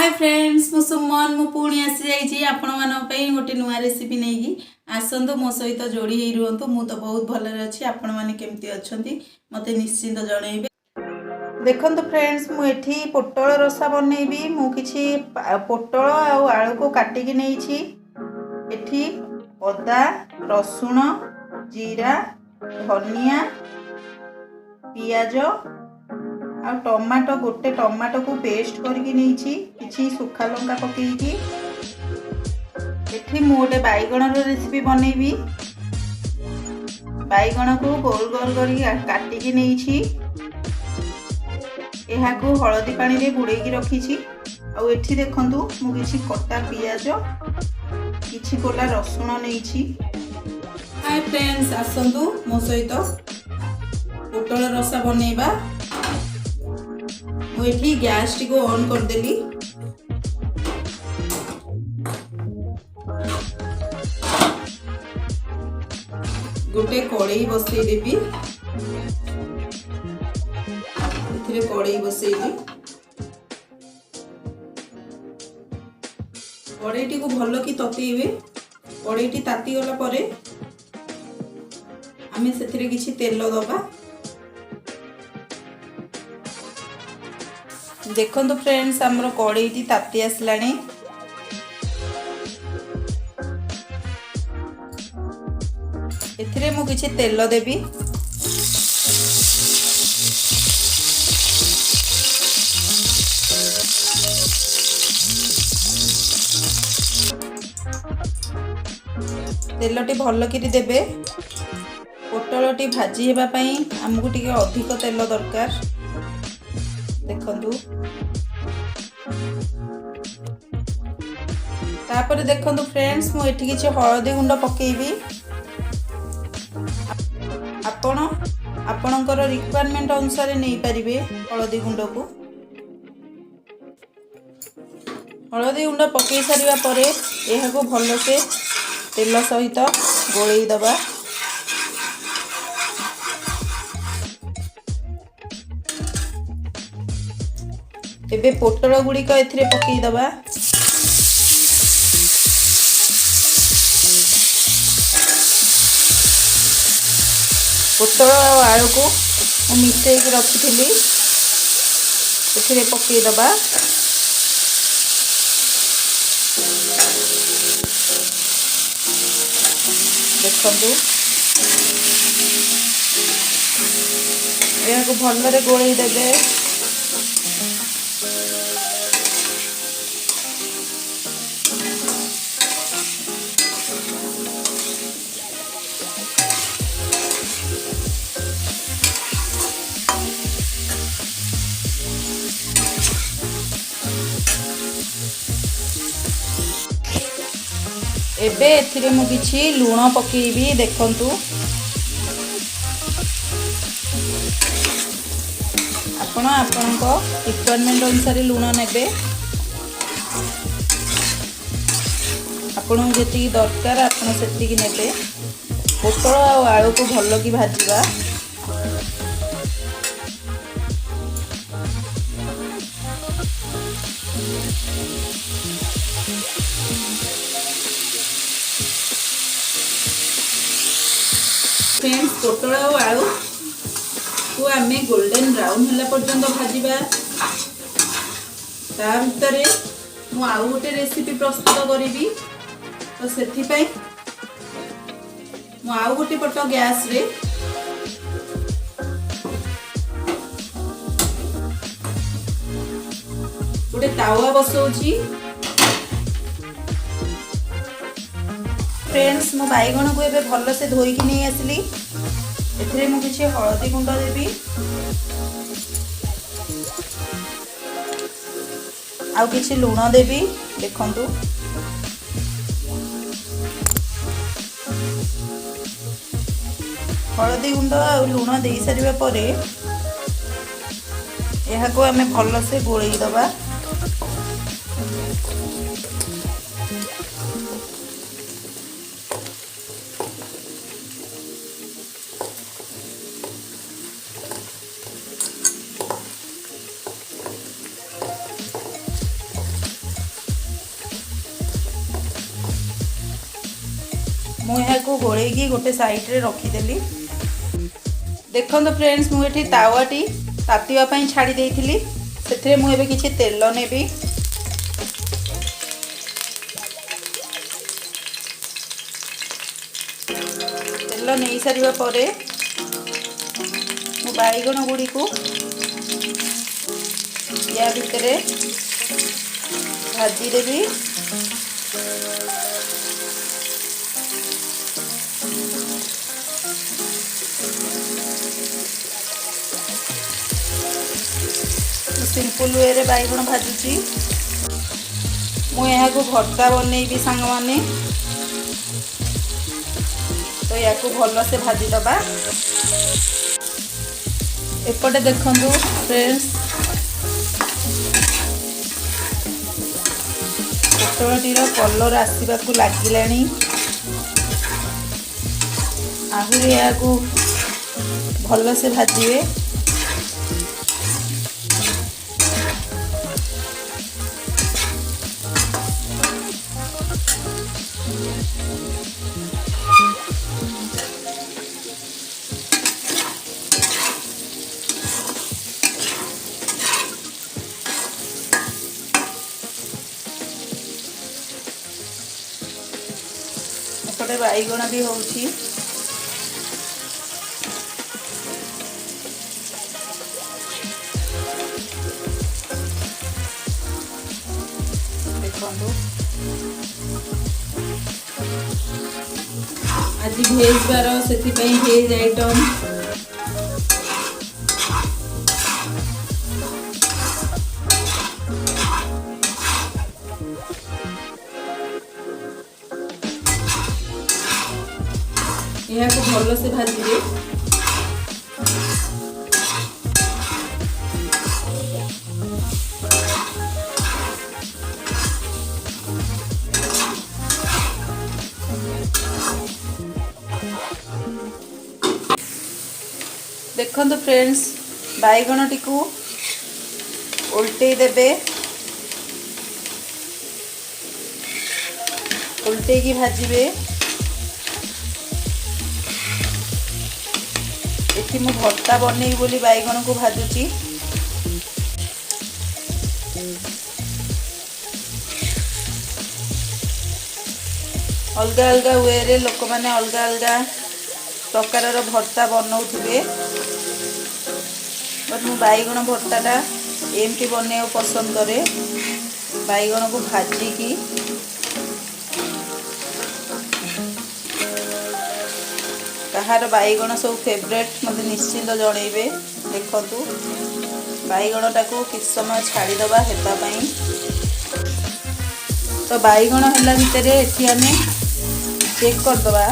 Hi friends मु सुमन मु पुणी आसी जाइए आपण मानी गोटे नुआ रेसिपी नहीं आसतु मो सहित जोड़ी ही रुहतु मु तो बहुत भलरे अच्छी आपण मैंने केमती अच्छा मत निश्चिंत जनइबे। देखो फ्रेंड्स मुझे पोटल रसा बनइबी मु किछि पोटल आलू को काटिकी नहीं एठी अदा रसुण जीरा धनिया पियाज आ टमाटो गोटे टमाटो को पेस्ट करके नहीं सुखा लंका पकईकी एठी मु गोटे बैगण रेसिपी बनइबी। बैगण को गोल गोल कर काटिकी नहीं को हलदी पानी रे बुड़ेकी रखी आ एठी देखंतु मु किछि कटा पियाज किछि कोला रसुण नहीं। हाय फ्रेंड्स आसंतु मो सहित पोटल रसा बनइबा। मुझे गैस टी को ऑन कर देली गोटे कड़ई बसई देवी कड़ई बसईली कड़ई टी को भल कि ततेइबे। कड़ई टी ताती गला परे आमे सेथिरे किछि तेल दबा। देखो फ्रेंड्स आमर कड़ई ताती आसलानी एथिरे मु किछि तेल देबी। तेलटी भल कि देबे। पोटलटी भाजी हेबा पई हमकु टिके अधिक तेल दरकार। देखंतु तापर देखंतु फ्रेंड्स मु एठी किछि हळदी गुंड पकेइबी। आपण आपणकर रिक्वायरमेंट अनुसार नहीं पारिबे हळदी गुंड को। हळदी गुंड पकई सारिबा परे एहा को भलो से तेल सहित गोळेई दबा। एबे पोटल गुड़िक एथिरे पकई दबा। पोटल और आलू को मिसई के रखी एथिरे पकई दबा। देखंतु यह को भलरे गोळेई देबे। एबे एथिरे मु किछि लूण पकेइबी। देखंतु आपण आपणको रिक्वायरमेंट अनुसार लूण नेबे। आपण जेतिकी दरकार आपण सेतिकी नेबे। पोटल और आलू को भल कि भाजीबा। फ्रेंड्स पोटल और आलू को आमे गोल्डन ब्राउन होला पर्यंत भाजीबा। ता भितरे मु आउ गोटे रेसिपी प्रस्तुत करिबी। तो सेथि पई मु आउ गोटे पट गैस रे गोटे तावा बसौची। फ्रेंड्स मो बैगण को एबे भल से धोईकी नहीं आसली। एथिरे मु किछि हळदी गुंड देबी आउ किछि लूण देबी। देखंतु हळदी गुंड आ लूण दे सारिबा परे एहा को हमें भल से गोळेई दबा। ମୁଁ ଏହାକୁ ଘୋड़ेकी गोटे साइड रे रखीदेली। देखो फ्रेंड्स मुझे तावाटी तातीवा छाड़ी देइथिली। सेथिरे मु एबे किछि तेल नेबी। तेल नहीं सारिबा परे मु बाइगण गुड़ी को या भितरे भाजी देबी। सिंपल वे रे बाइगण भाजुची। मु यहाँ को भर्ता बनईबी सांग माने तो या को भल से भाजी दबा। एपटे देखंतु फ्रेंड्स पोटलटीर कलर आसवा को लगिलानी। आहुरी या को भल से भाजिए। एपटे बाइगण भी होउची। देखो आज भेज बार से भेज आइटम यह को भल से भाजिए। देखो फ्रेंड्स बाइगण टी को उल्टे देबे। उल्टे की भाजिबे। एठी मु भर्ता बनै बोली बाइगण को भाजुची। अलग अलग वे रे लोक माने अलग अलग प्रकार भर्ता बनाउथिबे। बट मु बाइगण भर्ताटा एमती बनैया पसंद करे। बाइगण को भाजी की कहार बाइगण सब फेवरेट मत निश्चिंत जनइबे। देखंतु बाइगणटा को किस समय छाड़ी दबा हेता पई। तो बाइगण हला भितर एठी आमे चेक कर दबा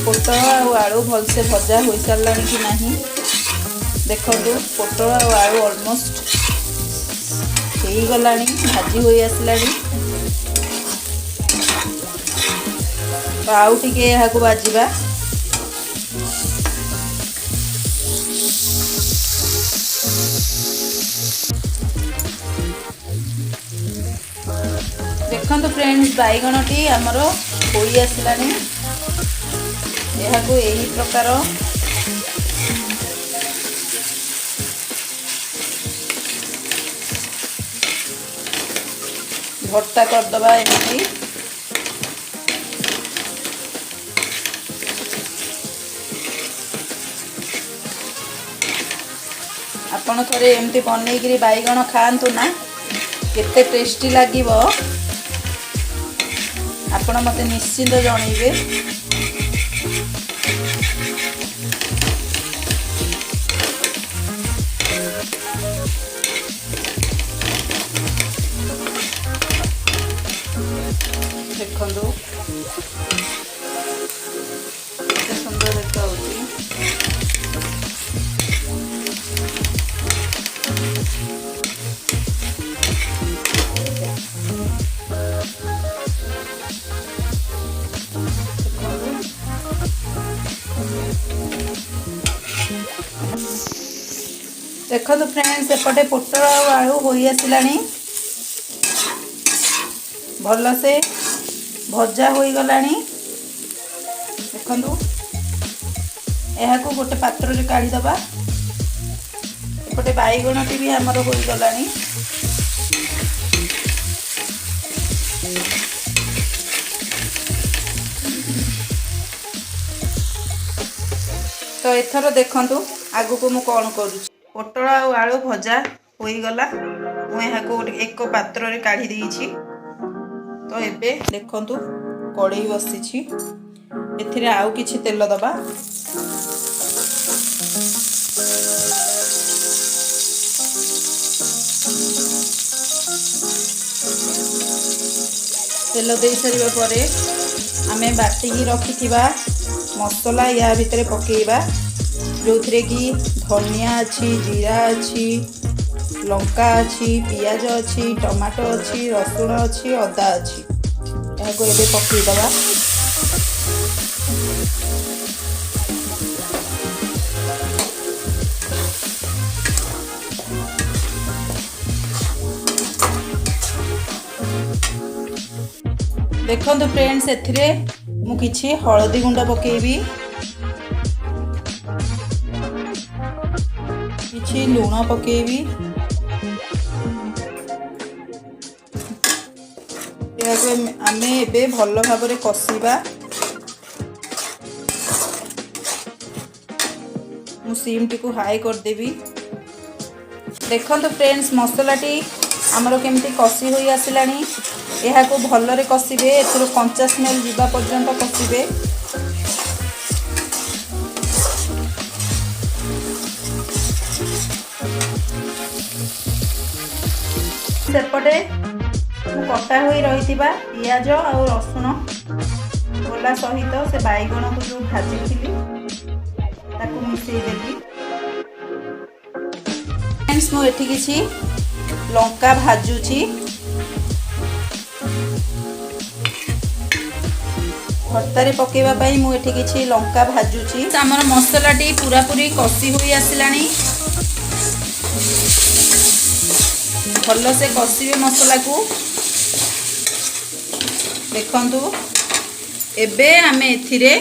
पोटल और आलू भल से भजा हो सारलानी कि नहीं। देखंतु पोटल और आलू ऑलमोस्ट हो गलानी भाजी हो आसलानी। तो आउ टिके यहाँ को बाजिबा। देखंतु फ्रेंड्स बाइगण टी आमर हो आसलानी। यहाँ को यही प्रकार भर्ता करदबा। एमती आपण थोड़े एमती बनईकरी बाइगण खातु ना केते टेस्टी लागिबो आपण मते निश्चिंत जनइबे। देखंतु केते सुंदर देखा होची। देखो फ्रेंड्स एपटे पोटल और आलू हो आसलानी। भल से भजा हो गलानी। देखंतु एहाको गोटे पात्र रे काढी दबा। एपटे बाईगणटी भी आमर हो गलानी। तो एथर देखंतु आगु को मु कोन करू। पोटल आ आलू भजा हो गला। मु एहाको एक पात्र रे काढी देइछि। तो एबे देखंतु कड़ई बसिछि। एथिरे आउ किछि तेल दबा। तेल दे सारिबा परे आमे बाटिकी रखिथिबा मसला या भितरे पकेइबा। जो थरे की धनिया अछि, जीरा अछि, लंका अछि, पियाज अछि, टमाटो अछि, रसुण अछि, अदा अछि। एहाको एबे पकेइ दबा। देखंतु फ्रेंड्स एथिरे मु किछि हळदी गुंड पकेइबी, किछि लूण पकेइबी। याको आमे एबे भलो भाबरे कसिबा। मु सीम टी को हाई कर देबी। देखंतु फ्रेंड्स मसलाटी हमरो केमती कसी होई आसिलानी। एहाको भलरे कसिबे। एथरो कंचा स्मेल जिबा पर्यंत कसिबे। सेपटे कटा होई रहितिबा पियाज और रसुण गोला सहित से बाईगण को जो भाजी थिली ताको मिसई देली। फ्रेंड्स मु एठी किछि लंका भाजुची। भर्तारे पकेवा पाई मु एठी किछि लंका भाजुची। हमर मसलाटी पूरा पूरी कसी होई आसिलानी। भलो से कसिबे मसला को। देखंतु एबे आमे एथिरे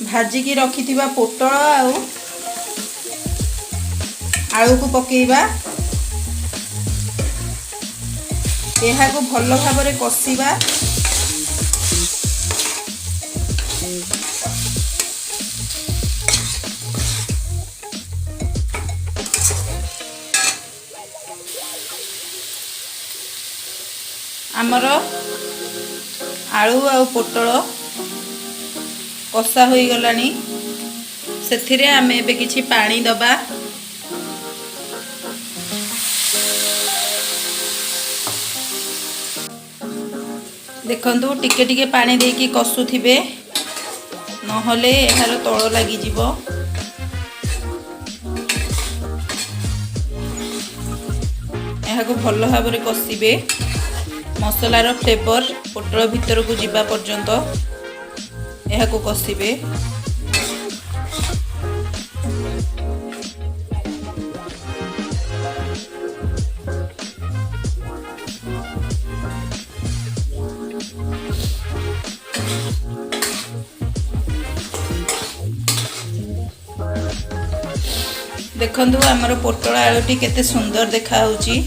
भाजी की रखिथिबा पोटल आलू को पकेइबा। एहाको भलो भाबरे कसिबा। आमर आलू आ पोटल कषा हो गलानी। सेथिरे आमे एबे किछि पानी दबा। देखंतु टिके टिके पानी देकी कसुथिबे नहले एहार तळ लागि जिवो। एहाको भलो भाबरे कसिबे। मसलार फ्लेवर पोटल भितर को जिबा पर्यंत एहाको कसिबे। देखंतु हमर पोटल आलूटी केते सुंदर देखा होउची।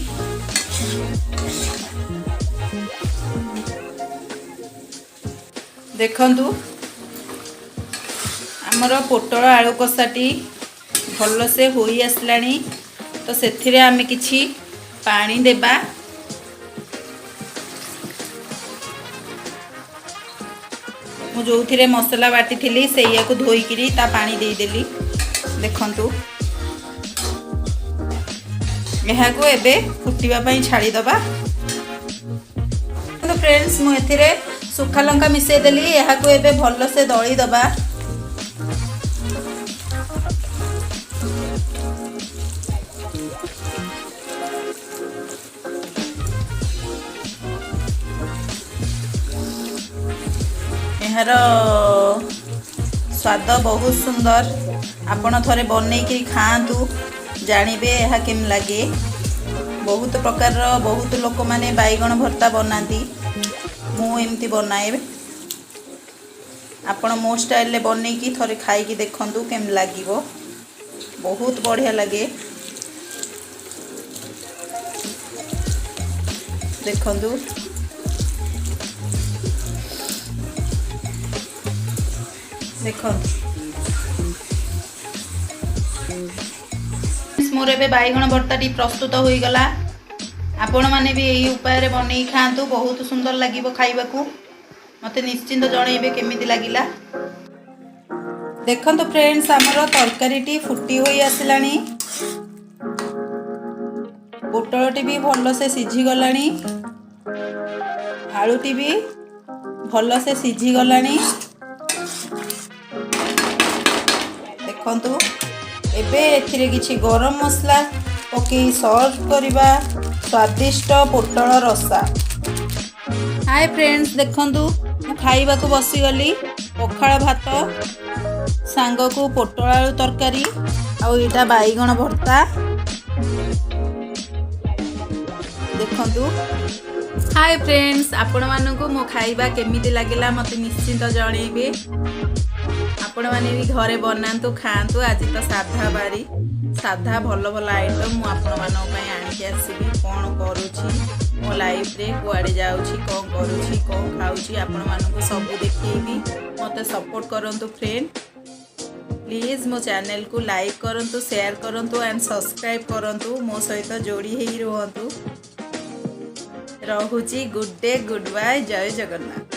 देखंतु हमर पोटल आलू कषाटी भलो से होई आसलानी। तो सेथिरे आमे किछि पानी देबा। मु जोथिरे मसला बाटी थिली सेया को धोई किरी ता पानी देई देली। देखंतु एहा को एबे फुटिबा पई छाड़ी दबा। तो फ्रेंड्स मु एथिरे सुखा लंका मिसई देली। एहा को एबे भलो से दळी दबा। एहार स्वाद बहुत सुंदर। आपण थरे बनै कि खातु जानिबे एहा केम लागे। बहुत प्रकार बहुत लोक माने बैगण भर्ता बनाती। मु एमती बनाए। आपण मो स्टाइल बनईकी थरे खाई देखंतु केम लागिवो बहुत बढ़िया लगे देखंतु देखंतु मोर ए बैगण भर्ताटी प्रस्तुत हो गला आपण माने भी यही उपाय बनई खातु बहुत सुंदर लगे खाइबाकू मते निश्चिंत जनइबे केमिति लागिला देखंतु फ्रेंड्स हमर तरकारीटी फुटी होई आसिलानी पोटलटी भी भल से सिझी गलानी आलूटी भी भल से सिझी गलानी देखंतु एबे एथिरे किछि गरम मसला पके सर्व करबा स्वादिष्ट पोटल रसा। हाय फ्रेंड्स देखंतु मु खाइबा को बसी गली पखाळ भात सांग को पोटल आलू तरकारी आउ एटा बैगण भर्ता देखंतु। हाय फ्रेंड्स आपण मानकु मो खाइबा केमिति लागिला मते निश्चिंत जणेबे आपण माने भी घरे बनातु खातु आज तो साधा बारी साधा भल भल आइटम मु आपण मानक पई आनि के आसीबी कोन करूची मो लाइफ रे कुआडे जाउची कोन करूची कोन खाउची आपण मानक सब देखिबी मते सपोर्ट करंतु फ्रेंड प्लीज मो चैनल को लाइक करंतु शेयर करंतु एंड सब्सक्राइब करंतु मो सहित जोड़ी हेई रहंतु रहुची गुड डे गुड बाय जय जगन्नाथ।